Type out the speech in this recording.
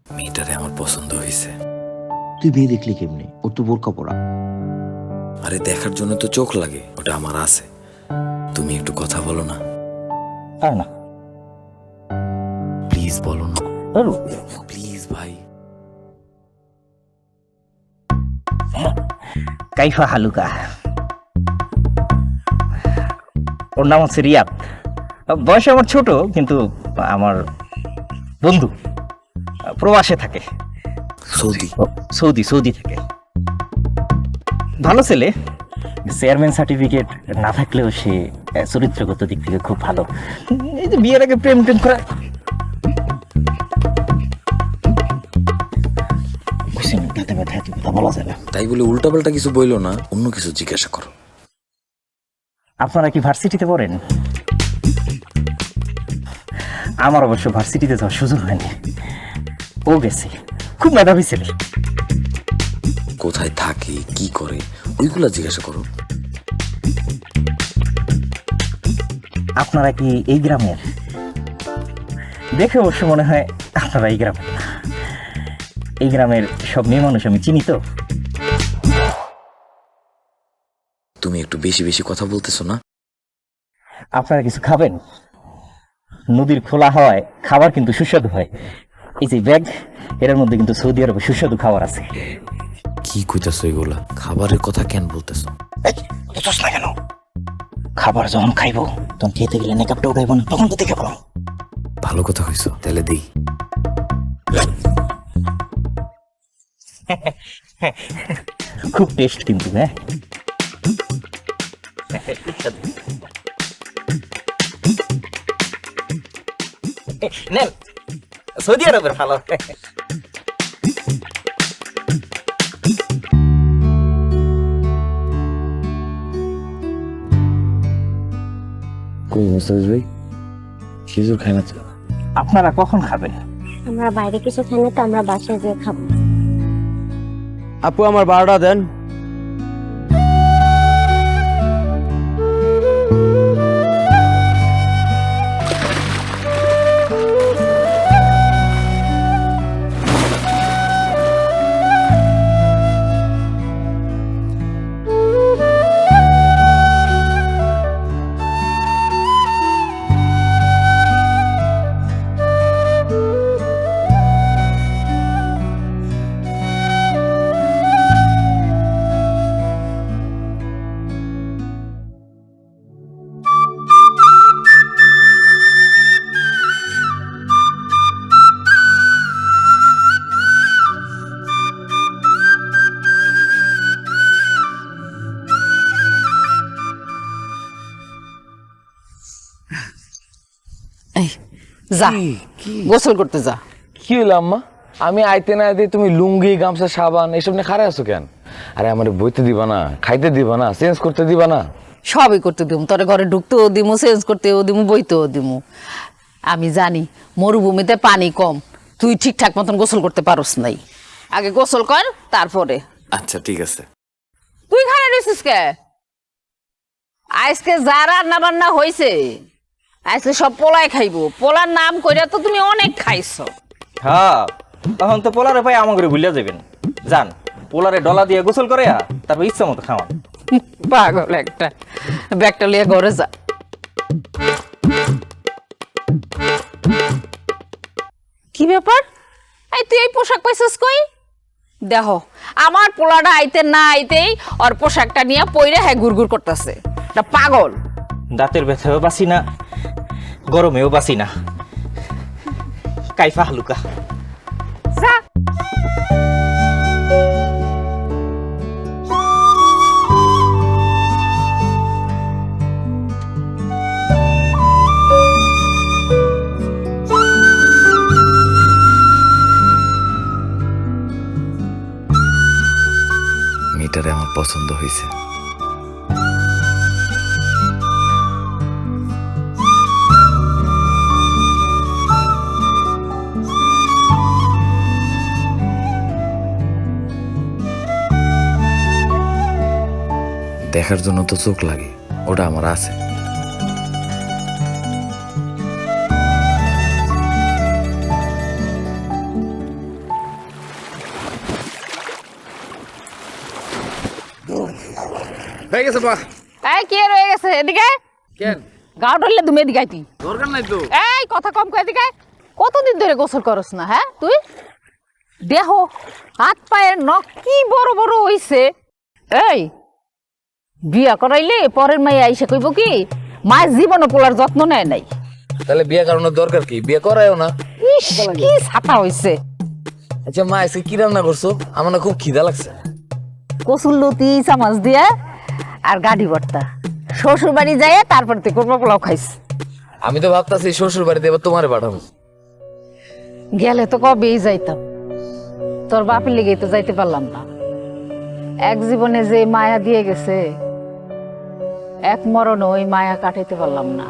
মেয়েটারে আমার পছন্দ হয়েছে। তুই মেয়ে দেখলি কেমনি? ওর তো বোরকা পরা। আরে দেখার জন্য তো চোখ লাগে, ওটা আমার আছে। তুমি একটু কথা বলো না, আর না প্লিজ বলো না, প্লিজ ভাই। কাইফা হালুকা। ওর নাম হচ্ছে রিয়াদ। বয়সে আমার ছোট, কিন্তু আমার বন্ধু। প্রবাসে থাকে, সৌদি? সৌদি থাকে। ভালো ছেলে, চেয়ারম্যান সার্টিফিকেট না থাকলেও সে চরিত্রগত দিক থেকে খুব ভালো। এই যে বিয়ের আগে প্রেম করা তাতে ব্যথা এত কথা বলা যায় না। তাই বলে উল্টাপাল্টা কিছু বইলো না, অন্য কিছু জিজ্ঞাসা করো। আপনারা কি ভার্সিটিতে পড়েন? আমার অবশ্য ভার্সিটিতে যাওয়ার সুযোগ হয়নি। ও গেছে, খুব মেধাবী ছেলে। কোথায় থাকে, কি করে, ওইগুলা জিজ্ঞাসা করো। আপনারা কি এই গ্রামের? দেখে অবশ্য মনে হয় আপনারা এই গ্রামের না। এই গ্রামের সব মেয়ে মানুষ আমি চিনি তো। তুমি একটু বেশি বেশি কথা বলতেছো না? আপনারা কিছু খাবেন? নদীর খোলা হয় খাবার কিন্তু সুস্বাদু হয়। এই যে ব্যাগ, এর মধ্যে কিন্তু সৌদি আরবে সুস্বাদু খাবার আছে। কি কইতাছো এগুলা? খাবারের কথা কেন বলতেছো? বুঝছ না কেন? খাবার যখন খাইবো তখন খেতে গেলে মেকআপটা উঠাইবো না, তখন তো দেখে পাবো। ভালো কথা কইছো, তাহলে দিই। খুব টেস্ট কিন্তু। হ্যাঁ, নেন, সৌদি আরবের ভালো। কই মোস্তাফিজ ভাই, খেজুর খায় না তো? আপনারা কখন খাবেন? আমরা বাইরে কিছু খাই না তো, আমরা বাসায় যেয়ে খাবো। আপু আমার 12টা দেন। এই যা গোসল করতে যা। কি হইলো আম্মা? আমি আইতে না আইতে তুমি লুঙ্গি, গামছা, সাবান এসব নিয়ে খারাপ আছো কেন? আরে আমার বইতে দিবা না, খাইতে দিবা না, চেঞ্জ করতে দিবা না? সবই করতে দিমু, তোরে ঘরে ঢুকতেও দিমু, চেঞ্জ করতেও দিমু, বইতেও দিমু। আমি জানি মরুভূমিতে পানি কম, তুই ঠিকঠাক মতন গোসল করতে পারস নাই। আগে গোসল কর, তারপরে। আচ্ছা ঠিক আছে। তুই খারাপ রয়েছিস কে? আজকে যা রান্না বান্না হয়েছে আজকে সব পোলাই খাইবো। পোলার নাম কইরা তো তুমি অনেক খাইছো। হ্যাঁ, তখন তো পোলারে ভাই আমাকে ভুলিয়া যাবেন। যান, পোলারে ডলা দিয়ে গোসল করে তারপর ইচ্ছা মতো খাওয়ান। পাগল একটা, ব্যাগটা লিয়ে ঘরে যা। কি ব্যাপার? এই তুই এই পোশাক পাইছিস কই? দেখো আমার পোলাটা আইতে না আইতেই ওর পোশাকটা নিয়ে পইরে হ্যাঁ গুড়গুড় করতেছে। এটা পাগল। দাঁতের ব্যথাও বাসি না, গরমেও বাসি না। কাইফা হালুকা। যা। মেয়েটারে আমার পছন্দ হয়েছে। দেখার জন্য তো চোখ লাগে, ওটা আমার আছে। হয়ে গেছে মা। এই কি রয়ে গেছে এদিকে কেন গাও ধরলে তুমি এদিকে আইতি দরকার নাই তো। এই কথা কম কয় এদিকে কতদিন ধরে গোসল করস না হ্যাঁ তুই দেহ হাত পায়ের নখ কি বড় বড় হইছে এই বিয়া করাইলে পরের মাই আইসা কইব কি মায়ের জীবনে পোলার যত্ন নেয় নাই তাহলে বিয়ে করানোর দরকার কি? বিয়ে করায়ও না। ইস কি ছাতা হইছে আচ্ছা মা, আজকে কি রান্না করছো? আমার না খুব খিদা লাগছে। কচুর লতি চামচ দিয়া আর গাড়ি ভর্তা শ্বশুর বাড়ি যায় তারপর তুই কোরমা পোলাও খাইস আমি তো ভাবতাছি শ্বশুর বাড়িতে এবার তোমারে পাঠাবো। গেলে তো কবেই যাইতাম তোর বাপের লেগেই তো যাইতে পারলাম না এক জীবনে যে মায়া দিয়ে গেছে এক মরণ ওই মায়া কাটাইতে পারলাম না